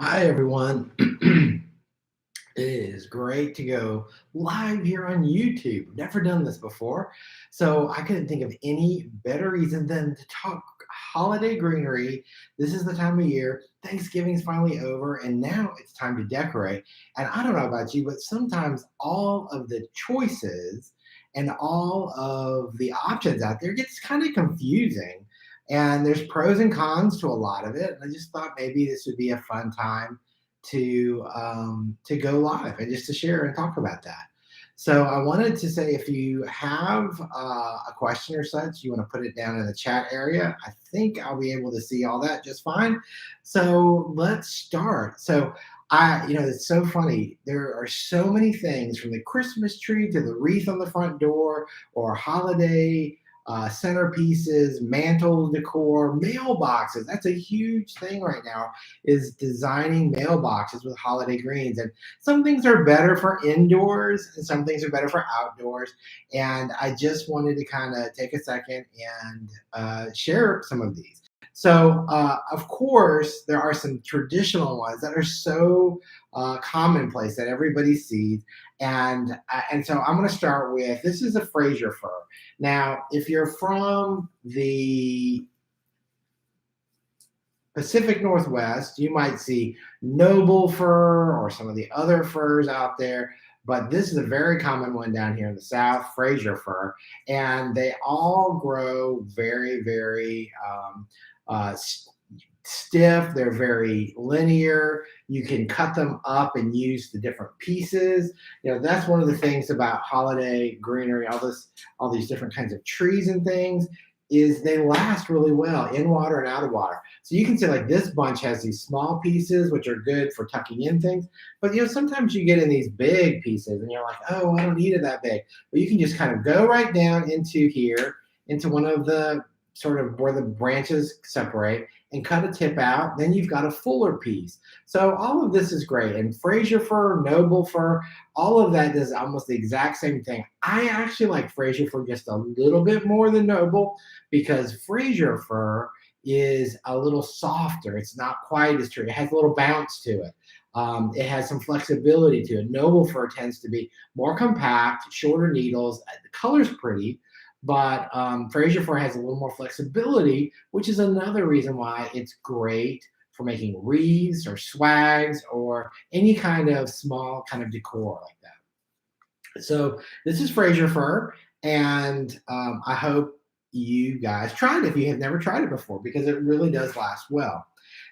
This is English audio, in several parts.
Hi, everyone. It is great to go live here on YouTube. Never done this before. So I couldn't think of any better reason than to talk holiday greenery. This is the time of year. Thanksgiving's finally over, and now it's time to decorate. And I don't know about you, but sometimes all of the choices and all of the options out there gets kind of confusing. And there's pros and cons to a lot of it. And I just thought maybe this would be a fun time to go live and just to share and talk about that. So I wanted to say if you have a question or such, you want to put it down in the chat area. I think I'll be able to see all that just fine. So let's start. It's so funny. There are so many things from the Christmas tree to the wreath on the front door or holiday centerpieces, mantle decor, mailboxes. That's a huge thing right now is designing mailboxes with holiday greens. And some things are better for indoors and some things are better for outdoors. And I just wanted to kind of take a second and share some of these. Of course, there are some traditional ones that are so commonplace that everybody sees. And so I'm going to start with this is a Fraser fir. Now, if you're from the Pacific Northwest, you might see noble fir or some of the other firs out there, but this is a very common one down here in the South, Fraser fir, and they all grow very, very uh, stiff. They're very linear. You can cut them up and use the different pieces. That's one of the things about holiday greenery, all these different kinds of trees and things, is they last really well in water and out of water. So you can see like this bunch has these small pieces, which are good for tucking in things. But sometimes you get in these big pieces and you're like, oh, I don't need it that big. But you can just kind of go right down into here, into one of the sort of where the branches separate and cut a tip out. Then you've got a fuller piece. So all of this is great. And Fraser fir, noble fir, all of that does almost the exact same thing. I actually like Fraser fir just a little bit more than noble because Fraser fir is a little softer. It's not quite as true. It has a little bounce to it. It has some flexibility to it. Noble fir tends to be more compact, shorter needles. The color's pretty, but Fraser fir has a little more flexibility, which is another reason why it's great for making wreaths or swags or any kind of small kind of decor like that. So this is Fraser fir, and I hope you guys tried it if you have never tried it before because it really does last well.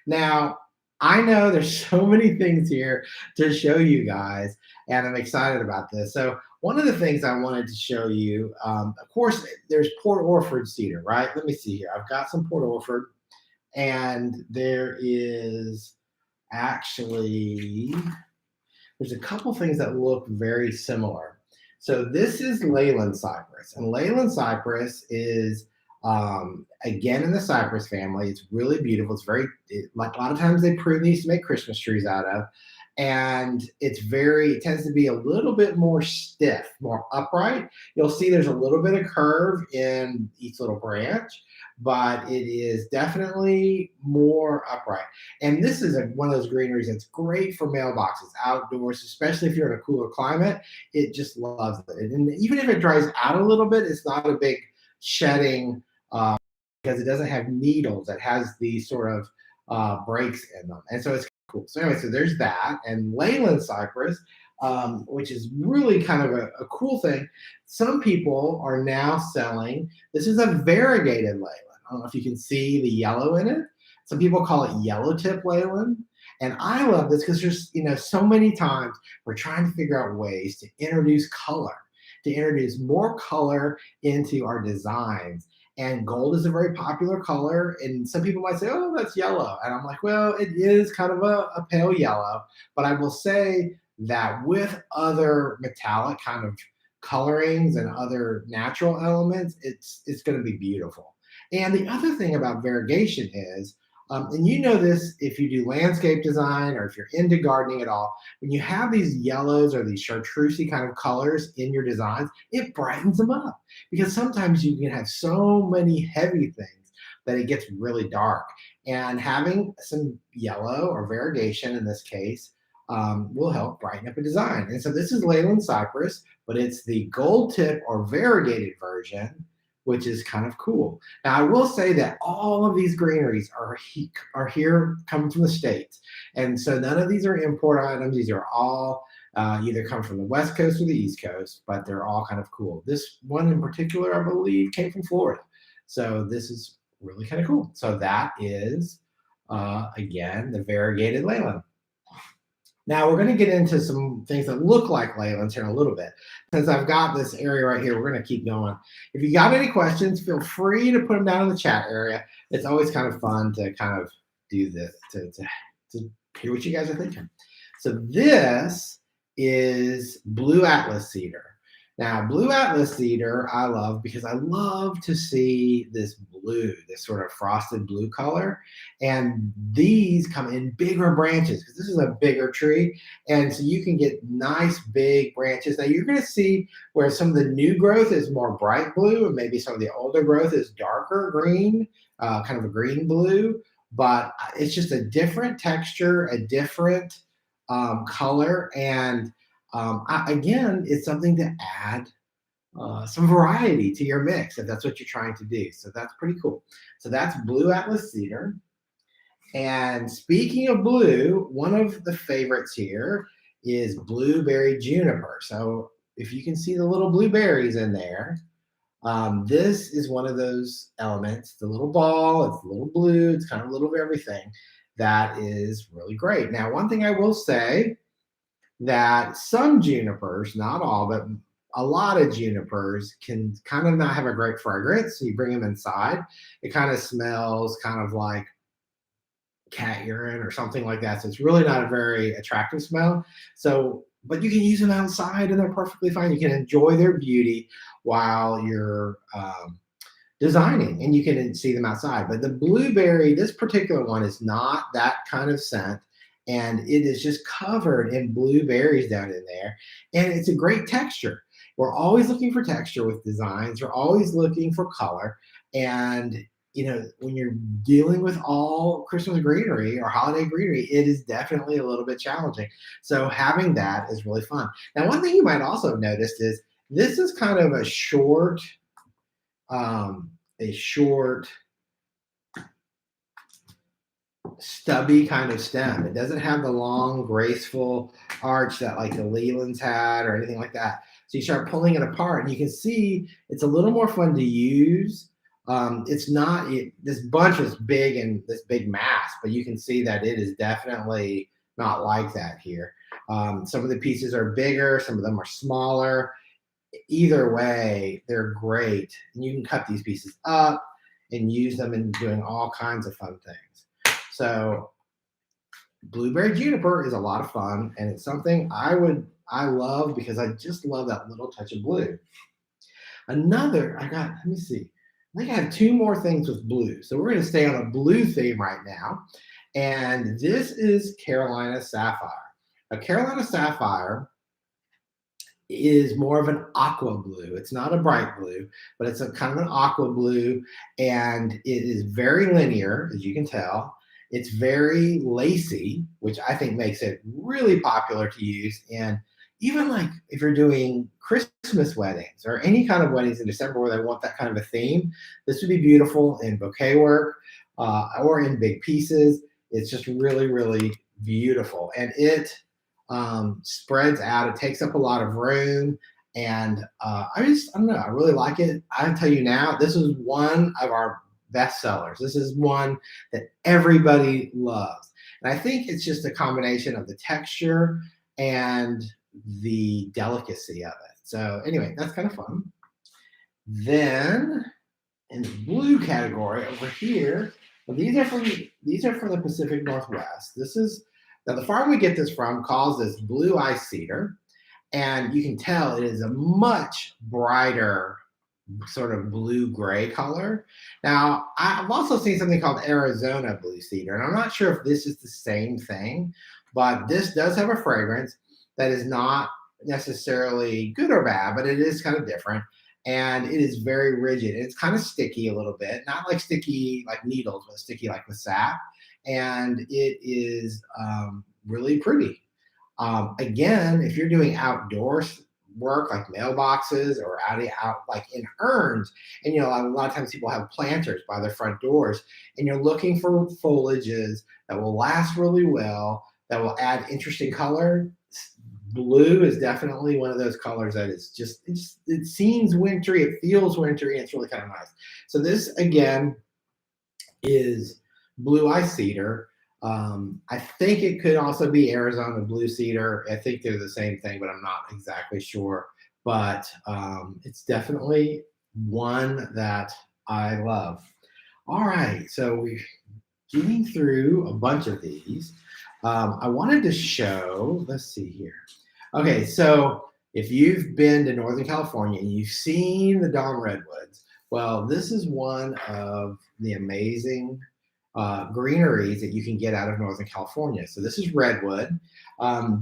Now, I know there's so many things here to show you guys, and I'm excited about this. So one of the things I wanted to show you, of course, there's Port Orford cedar, right? Let me see here. I've got some Port Orford, and actually, there's a couple things that look very similar. So this is Leyland Cypress, and Leyland Cypress is again in the cypress family. It's really beautiful. Like a lot of times they prune these to make Christmas trees out of, and it tends to be a little bit more stiff, more upright. You'll see there's a little bit of curve in each little branch, but it is definitely more upright. And this is one of those greeneries that's great for mailboxes outdoors, especially if you're in a cooler climate. It just loves it. And even if it dries out a little bit, it's not a big shedding because it doesn't have needles. It has these sort of breaks in them. And so it's cool. So anyway, so there's that. And Leyland Cypress, which is really kind of a cool thing. Some people are now selling, this is a variegated Leyland. I don't know if you can see the yellow in it. Some people call it yellow tip Leyland. And I love this because there's, so many times we're trying to figure out ways to introduce color, to introduce more color into our designs. And gold is a very popular color. And some people might say, oh, that's yellow. And I'm like, well, it is kind of a pale yellow. But I will say that with other metallic kind of colorings and other natural elements, it's going to be beautiful. And the other thing about variegation is, and this if you do landscape design or if you're into gardening at all, when you have these yellows or these chartreusey kind of colors in your designs, it brightens them up because sometimes you can have so many heavy things that it gets really dark. And having some yellow or variegation in this case will help brighten up a design. And so this is Leyland Cypress, but it's the gold tip or variegated version, which is kind of cool. Now, I will say that all of these greeneries are here coming from the States. And so none of these are import items. These are all either come from the West Coast or the East Coast, but they're all kind of cool. This one in particular, I believe, came from Florida. So this is really kind of cool. So that is, again, the variegated Leyland. Now we're going to get into some things that look like Leylands here in a little bit. Since I've got this area right here, we're going to keep going. If you got any questions, feel free to put them down in the chat area. It's always kind of fun to kind of do this, to hear what you guys are thinking. So this is Blue Atlas Cedar. Now, Blue Atlas Cedar I love because I love to see this blue, this sort of frosted blue color. And these come in bigger branches because this is a bigger tree. And so you can get nice big branches. Now you're going to see where some of the new growth is more bright blue and maybe some of the older growth is darker green, kind of a green blue. But it's just a different texture, a different color. And again, it's something to add some variety to your mix if that's what you're trying to do. So that's pretty cool. So that's Blue Atlas Cedar. And speaking of blue, one of the favorites here is Blueberry Juniper. So if you can see the little blueberries in there, this is one of those elements, the little ball, it's a little blue, it's kind of a little of everything. That is really great. Now, one thing I will say, that some junipers, not all, but a lot of junipers can kind of not have a great fragrance. So you bring them inside, it kind of smells kind of like cat urine or something like that. So it's really not a very attractive smell. So, but you can use them outside and they're perfectly fine. You can enjoy their beauty while you're designing and you can see them outside. But the blueberry, this particular one is not that kind of scent. And it is just covered in blueberries down in there. And it's a great texture. We're always looking for texture with designs. We're always looking for color. And, you know, when you're dealing with all Christmas greenery or holiday greenery, it is definitely a little bit challenging. So having that is really fun. Now, one thing you might also have noticed is this is kind of a short stubby kind of stem. It doesn't have the long, graceful arch that like the Leylands had or anything like that. So you start pulling it apart and you can see it's a little more fun to use. It's not, this bunch is big and this big mass, but you can see that it is definitely not like that here. Some of the pieces are bigger, some of them are smaller. Either way, they're great. And you can cut these pieces up and use them in doing all kinds of fun things. So Blueberry Juniper is a lot of fun, and it's something I love because I just love that little touch of blue. Let me see. I think I have two more things with blue. So we're going to stay on a blue theme right now. And this is Carolina Sapphire. A Carolina Sapphire is more of an aqua blue. It's not a bright blue, but it's a kind of an aqua blue, and it is very linear, as you can tell. It's very lacy, which I think makes it really popular to use. And even like if you're doing Christmas weddings or any kind of weddings in December where they want that kind of a theme, this would be beautiful in bouquet work or in big pieces. It's just really, really beautiful. And it spreads out. It takes up a lot of room. And I don't know, I really like it. I can tell you now, this is one of our best sellers. This is one that everybody loves. And I think it's just a combination of the texture and the delicacy of it. So anyway, that's kind of fun. Then in the blue category over here, well, these are from the Pacific Northwest. Now the farm we get this from calls this Blue Ice Cedar. And you can tell it is a much brighter sort of blue-gray color. Now, I've also seen something called Arizona Blue Cedar, and I'm not sure if this is the same thing, but this does have a fragrance that is not necessarily good or bad, but it is kind of different. and it is very rigid. It's kind of sticky a little bit, not like sticky like needles, but sticky like with sap. And it is really pretty. Again, if you're doing outdoors work like mailboxes or out like in urns, and a lot of times people have planters by their front doors, and you're looking for foliages that will last really well, that will add interesting color. Blue is definitely one of those colors that is it seems wintry, it feels wintry, and it's really kind of nice. So this again is blue ice cedar. I think it could also be Arizona blue cedar. I think they're the same thing, but I'm not exactly sure. But it's definitely one that I love. All right, so we're getting through a bunch of these. I wanted to show, let's see here. Okay, so if you've been to Northern California and you've seen the Dawn Redwoods, well, this is one of the amazing greeneries that you can get out of Northern California. So this is Redwood.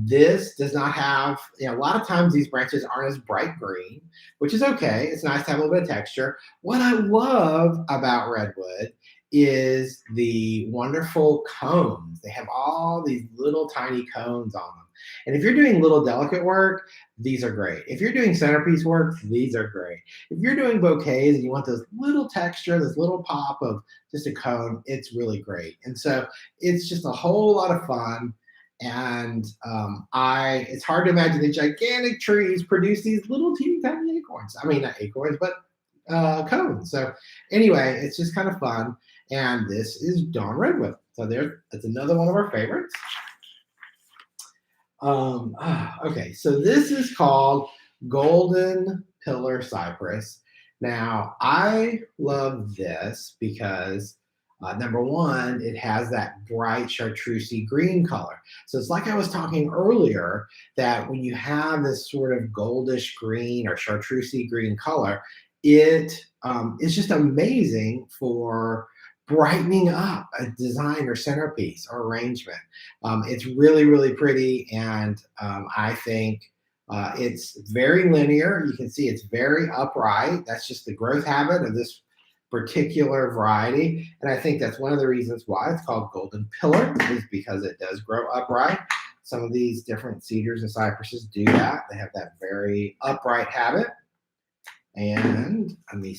This does not have, a lot of times these branches aren't as bright green, which is okay. It's nice to have a little bit of texture. What I love about Redwood is the wonderful cones. They have all these little tiny cones on them. And if you're doing little delicate work, these are great. If you're doing centerpiece work, these are great. If you're doing bouquets and you want this little texture, this little pop of just a cone, it's really great. And so it's just a whole lot of fun. And it's hard to imagine the gigantic trees produce these little teeny tiny acorns. I mean, not acorns, but cones. So anyway, it's just kind of fun. And this is Dawn Redwood. So that's another one of our favorites. Okay, so this is called Golden Pillar Cypress. Now, I love this because number one, it has that bright chartreusey green color. So it's like I was talking earlier, that when you have this sort of goldish green or chartreusey green color, it's just amazing for brightening up a design or centerpiece or arrangement. It's really, really pretty, and I think it's very linear. You can see it's very upright. That's just the growth habit of this particular variety, and I think that's one of the reasons why it's called Golden Pillar, is because it does grow upright. Some of these different cedars and cypresses do that. They have that very upright habit. And let me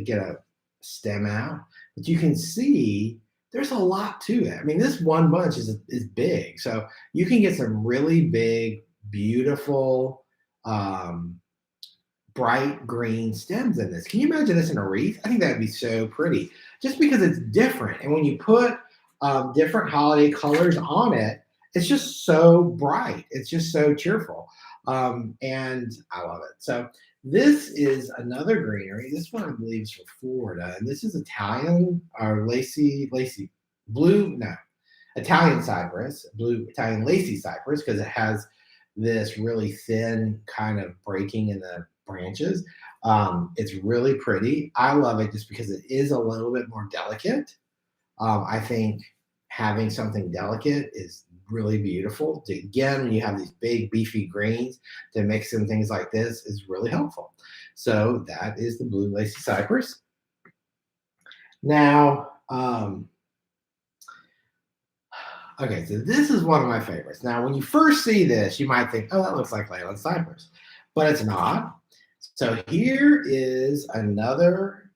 get a stem out, but you can see there's a lot to it. I mean, this one bunch is big, so you can get some really big, beautiful, bright green stems in this. Can you imagine this in a wreath? I think that'd be so pretty, just because it's different. And when you put different holiday colors on it, it's just so bright. It's just so cheerful, and I love it. So this is another greenery. This one I believe is from Florida, and this is Italian or Lacy blue, no, Italian cypress, blue Italian Lacy cypress, because it has this really thin kind of breaking in the branches. It's really pretty. I love it just because it is a little bit more delicate. I think having something delicate is really beautiful. Again, when you have these big beefy greens, to mix in things like this is really helpful. So that is the blue lacy cypress. Now, okay, so this is one of my favorites. Now, when you first see this, you might think, oh, that looks like Leyland Cypress, but it's not. So here is another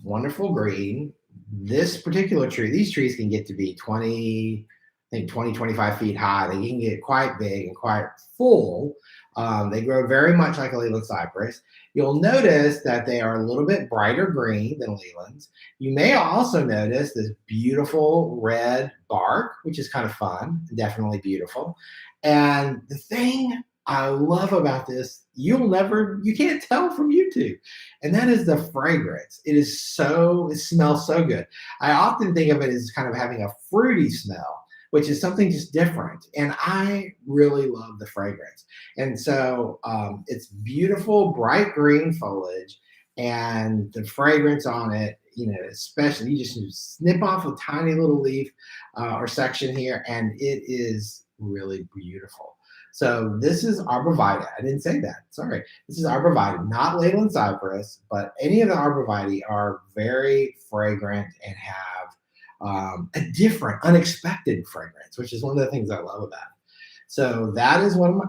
wonderful green. This particular tree, these trees can get to be 20, 25 feet high. They can get quite big and quite full. They grow very much like a Leyland cypress. You'll notice that they are a little bit brighter green than Leylands. You may also notice this beautiful red bark, which is kind of fun, definitely beautiful. And the thing I love about this, you can't tell from YouTube, and that is the fragrance. It smells so good. I often think of it as kind of having a fruity smell, which is something just different. And I really love the fragrance. And so it's beautiful, bright green foliage, and the fragrance on it, especially you just snip off a tiny little leaf or section here, and it is really beautiful. So this is arborvitae. I didn't say that. Sorry. This is arborvitae, not Leyland Cypress, but any of the arborvitae are very fragrant and have a different, unexpected fragrance, which is one of the things I love about it. So that is one of my,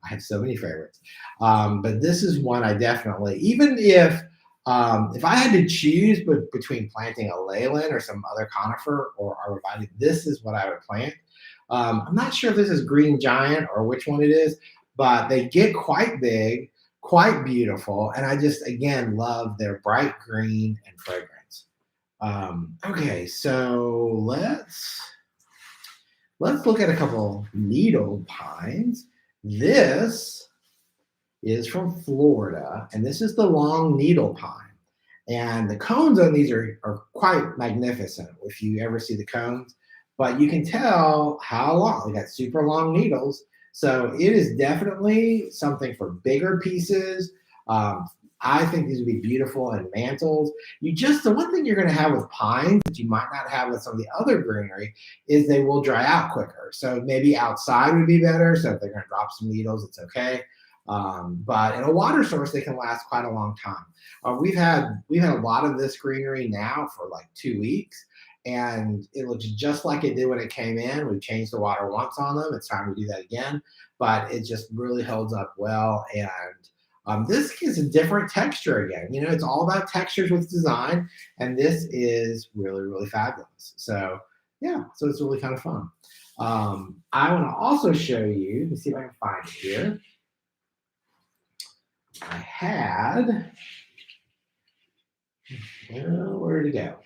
I have so many favorites. But this is one I definitely, even if I had to choose between planting a Leyland or some other conifer or arborvitae, this is what I would plant. I'm not sure if this is green giant or which one it is, but they get quite big, quite beautiful, and I just again love their bright green and fragrance. Okay, so let's look at a couple needle pines. This is from Florida, and this is the long needle pine. And the cones on these are quite magnificent if you ever see the cones, but you can tell how long. They got super long needles. So it is definitely something for bigger pieces. I think these would be beautiful in mantles. The one thing you're going to have with pines that you might not have with some of the other greenery is they will dry out quicker. So maybe outside would be better. So if they're going to drop some needles, it's okay. But in a water source, they can last quite a long time. We've had a lot of this greenery now for like 2 weeks, and it looks just like it did when it came in. We've changed the water once on them. It's time to do that again, but it just really holds up well. And this gives a different texture again. You know, it's all about textures with design, and this is really, really fabulous. So yeah, so it's really kind of fun. I want to also show you, let me see if I can find it here. I had, where did it go?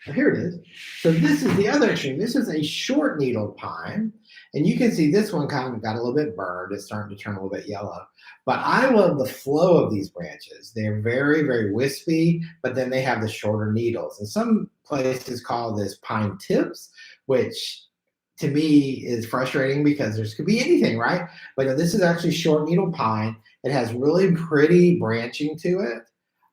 Oh, here it is. So this is the other extreme. This is a short needle pine. And you can see this one kind of got a little bit burned. It's starting to turn a little bit yellow. But I love the flow of these branches. They're very, very wispy, but then they have the shorter needles. And some places call this pine tips, which to me is frustrating because there could be anything, right? But this is actually short needle pine. It has really pretty branching to it.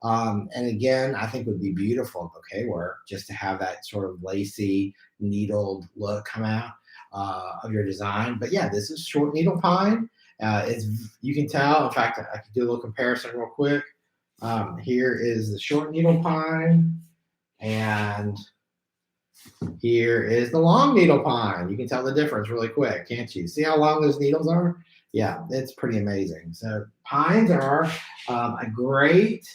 And again, I think would be beautiful in bouquet work just to have that sort of lacy needled look come out of your design. But yeah, this is short needle pine. You can tell, in fact, I could do a little comparison real quick. Here is the short needle pine, and here is the long needle pine. You can tell the difference really quick, can't you? See how long those needles are? Yeah, it's pretty amazing. So pines are a great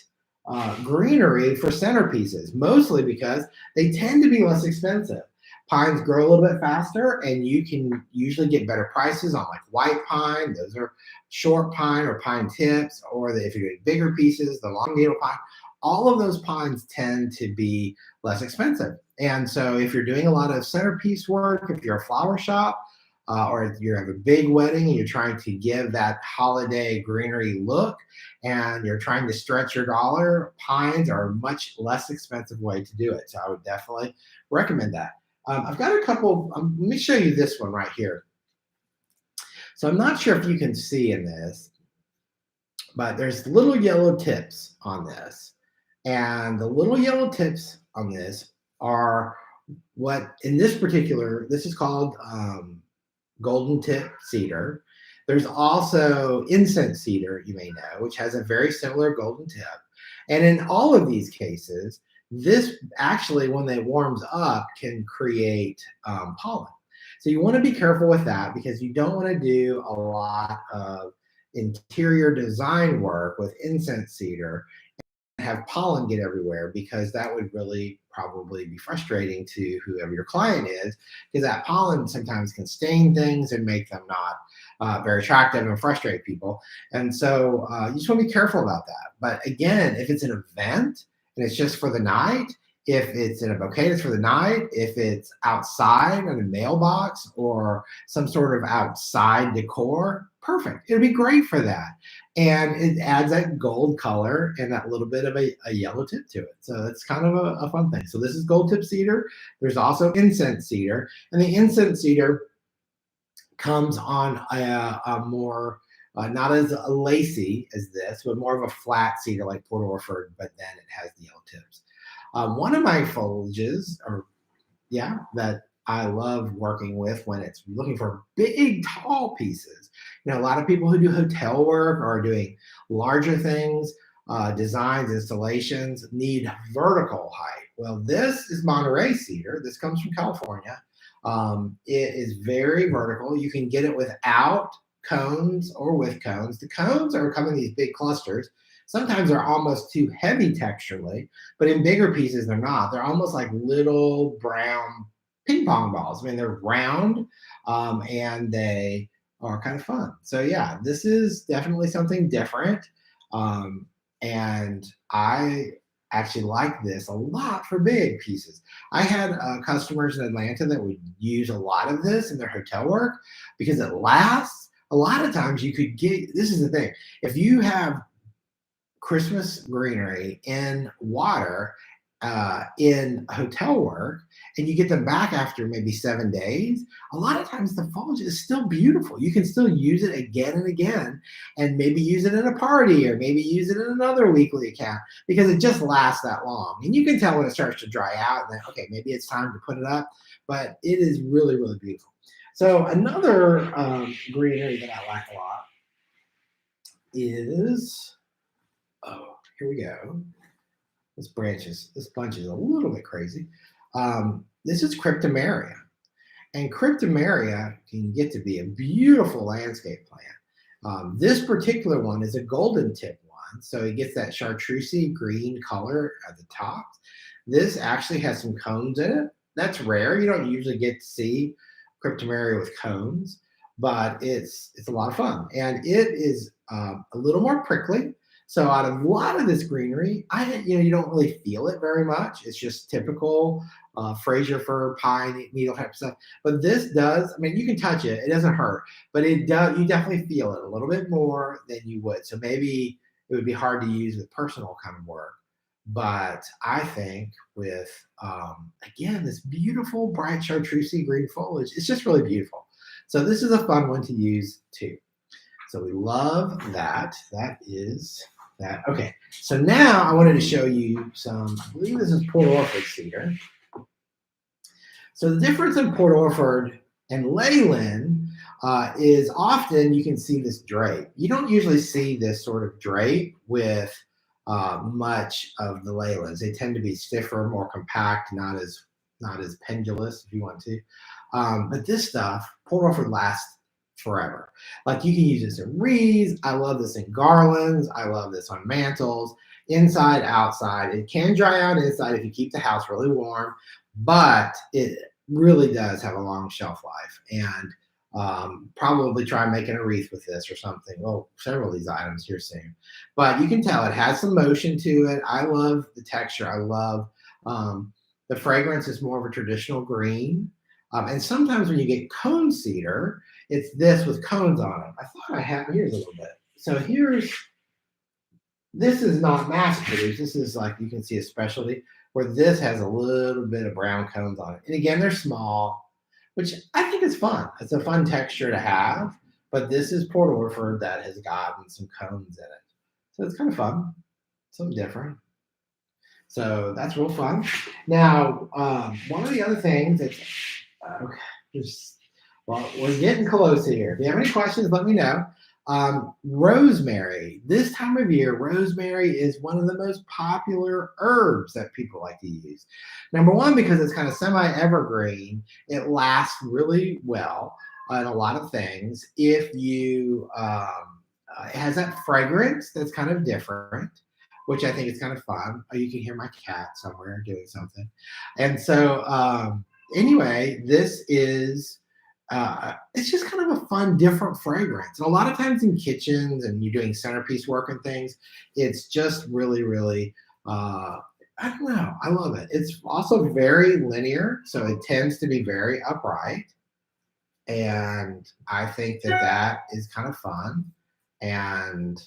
greenery for centerpieces, mostly because they tend to be less expensive. Pines grow a little bit faster, and you can usually get better prices on like white pine. Those are short pine or pine tips, or if you're doing bigger pieces, the long needle pine. All of those pines tend to be less expensive. And so if you're doing a lot of centerpiece work, if you're a flower shop, or if you have a big wedding and you're trying to give that holiday greenery look and you're trying to stretch your dollar, pines are a much less expensive way to do it. So I would definitely recommend that. I've got a couple, let me show you this one right here. So I'm not sure if you can see in this, but there's little yellow tips on this. And the little yellow tips on this are what, in this particular, this is called golden tip cedar. There's also incense cedar, you may know, which has a very similar golden tip. And in all of these cases, this actually, when it warms up, can create pollen. So you want to be careful with that because you don't want to do a lot of interior design work with incense cedar and have pollen get everywhere, because that would really probably be frustrating to whoever your client is, because that pollen sometimes can stain things and make them not very attractive and frustrate people. And so you just want to be careful about that. But again, if it's an event and it's just for the night, if it's in a bouquet, it's for the night. If it's outside in a mailbox or some sort of outside decor, perfect. It'll be great for that. And it adds that gold color and that little bit of a yellow tip to it. So it's kind of a fun thing. So this is gold tip cedar. There's also incense cedar. And the incense cedar comes on a more, not as a lacy as this, but more of a flat cedar like Port Orford, but then it has the yellow tips. One of my foliages, that I love working with when it's looking for big, tall pieces. You know, a lot of people who do hotel work or are doing larger things, designs, installations, need vertical height. Well, this is Monterey Cedar. This comes from California. It is very vertical. You can get it without cones or with cones. The cones are coming in these big clusters. Sometimes they're almost too heavy texturally, but in bigger pieces, they're not. They're almost like little brown ping pong balls. I mean, they're round and they are kind of fun. So, yeah, this is definitely something different. Um, and I actually like this a lot for big pieces. I had customers in Atlanta that would use a lot of this in their hotel work because it lasts. A lot of times you could get, this is the thing, if you have Christmas greenery in water in hotel work and you get them back after maybe 7 days, a lot of times the foliage is still beautiful. You can still use it again and again and maybe use it in a party or maybe use it in another weekly account because it just lasts that long. And you can tell when it starts to dry out and then, okay, maybe it's time to put it up, but it is really, really beautiful. So another greenery that I like a lot is, oh, here we go. This bunch is a little bit crazy. This is Cryptomeria. And Cryptomeria can get to be a beautiful landscape plant. This particular one is a golden tip one. So it gets that chartreusey green color at the top. This actually has some cones in it. That's rare. You don't usually get to see Cryptomeria with cones, but it's a lot of fun. And it is a little more prickly. So out of a lot of this greenery, you don't really feel it very much. It's just typical Fraser Fur, pine needle type stuff. But this does, I mean, you can touch it. It doesn't hurt, but it does. You definitely feel it a little bit more than you would. So maybe it would be hard to use with personal kind of work. But I think with, again, this beautiful bright chartreusey green foliage, it's just really beautiful. So this is a fun one to use too. So we love that. That is that. Okay, so now I wanted to show you some, I believe this is Port Orford cedar. So the difference in Port Orford and Leyland is often you can see this drape. You don't usually see this sort of drape with much of the Leylands. They tend to be stiffer, more compact, not as pendulous if you want to. But this stuff, Port Orford lasts forever. Like you can use this in wreaths. I love this in garlands. I love this on mantles, inside, outside. It can dry out inside if you keep the house really warm, but it really does have a long shelf life. And probably try making a wreath with this or something. Well, several of these items here soon. But you can tell it has some motion to it. I love the texture. I love the fragrance is more of a traditional green. And sometimes when you get cone cedar, it's this with cones on it. I thought I had, here's a little bit. So this is not mass produced. This is like, you can see a specialty where this has a little bit of brown cones on it. And again, they're small, which I think is fun. It's a fun texture to have, but this is Port Orford that has gotten some cones in it. So it's kind of fun, something different. So that's real fun. Now, one of the other things that's, well, we're getting close here. If you have any questions, let me know. Rosemary. This time of year, rosemary is one of the most popular herbs that people like to use. Number one, because it's kind of semi-evergreen. It lasts really well on a lot of things. If you, it has that fragrance that's kind of different, which I think is kind of fun. Oh, you can hear my cat somewhere doing something. And so anyway, this is, it's just kind of a fun, different fragrance. And a lot of times in kitchens and you're doing centerpiece work and things, it's just really, really, I don't know, I love it. It's also very linear, so it tends to be very upright. And I think that that is kind of fun. And,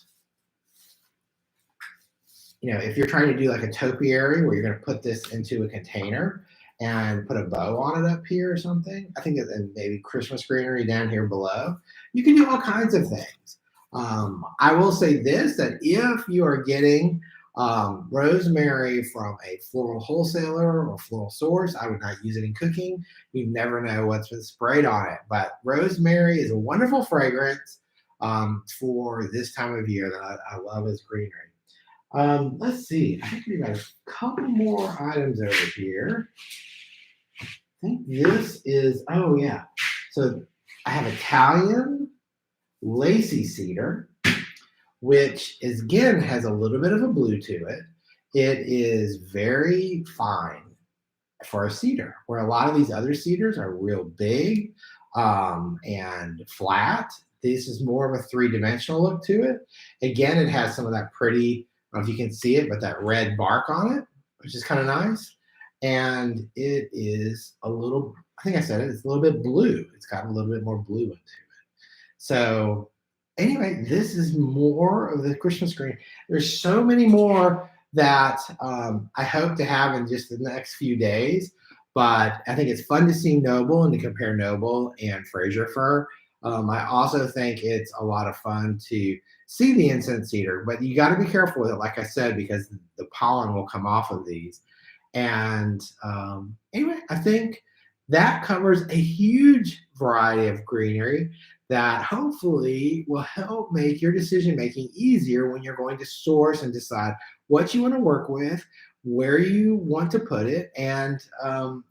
if you're trying to do like a topiary where you're going to put this into a container and put a bow on it up here or something, I think, and maybe Christmas greenery down here below, you can do all kinds of things. I will say this, that if you are getting Rosemary from a floral wholesaler or floral source, I would not use it in cooking. You never know what's been sprayed on it. But rosemary is a wonderful fragrance for this time of year that I love as greenery. Let's see. I think we got a couple more items over here. I think this is, oh yeah. So I have Italian Lacy Cedar, which is again has a little bit of a blue to it. It is very fine for a cedar, where a lot of these other cedars are real big and flat. This is more of a three-dimensional look to it. Again, it has some of that pretty, I don't know if you can see it, but that red bark on it, which is kind of nice. And it is a little, I think I said it, it's a little bit blue. It's got a little bit more blue into it. So anyway, this is more of the Christmas green. There's so many more that I hope to have in just the next few days. But I think it's fun to see Noble and to compare Noble and Fraser Fur. I also think it's a lot of fun to see the incense cedar, but you got to be careful with it, like I said, because the pollen will come off of these. And anyway, I think that covers a huge variety of greenery that hopefully will help make your decision making easier when you're going to source and decide what you want to work with, where you want to put it. And I'm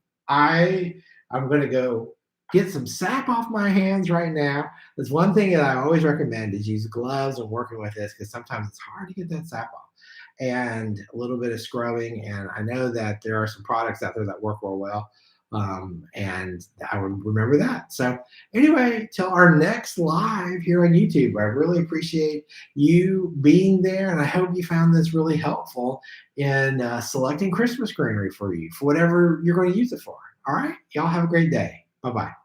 going to go get some sap off my hands right now. That's one thing that I always recommend is use gloves when working with this, because sometimes it's hard to get that sap off, and a little bit of scrubbing. And I know that there are some products out there that work real well. And I would remember that. So anyway, till our next live here on YouTube, I really appreciate you being there. And I hope you found this really helpful in selecting Christmas greenery for you, for whatever you're going to use it for. All right. Y'all have a great day. Bye-bye.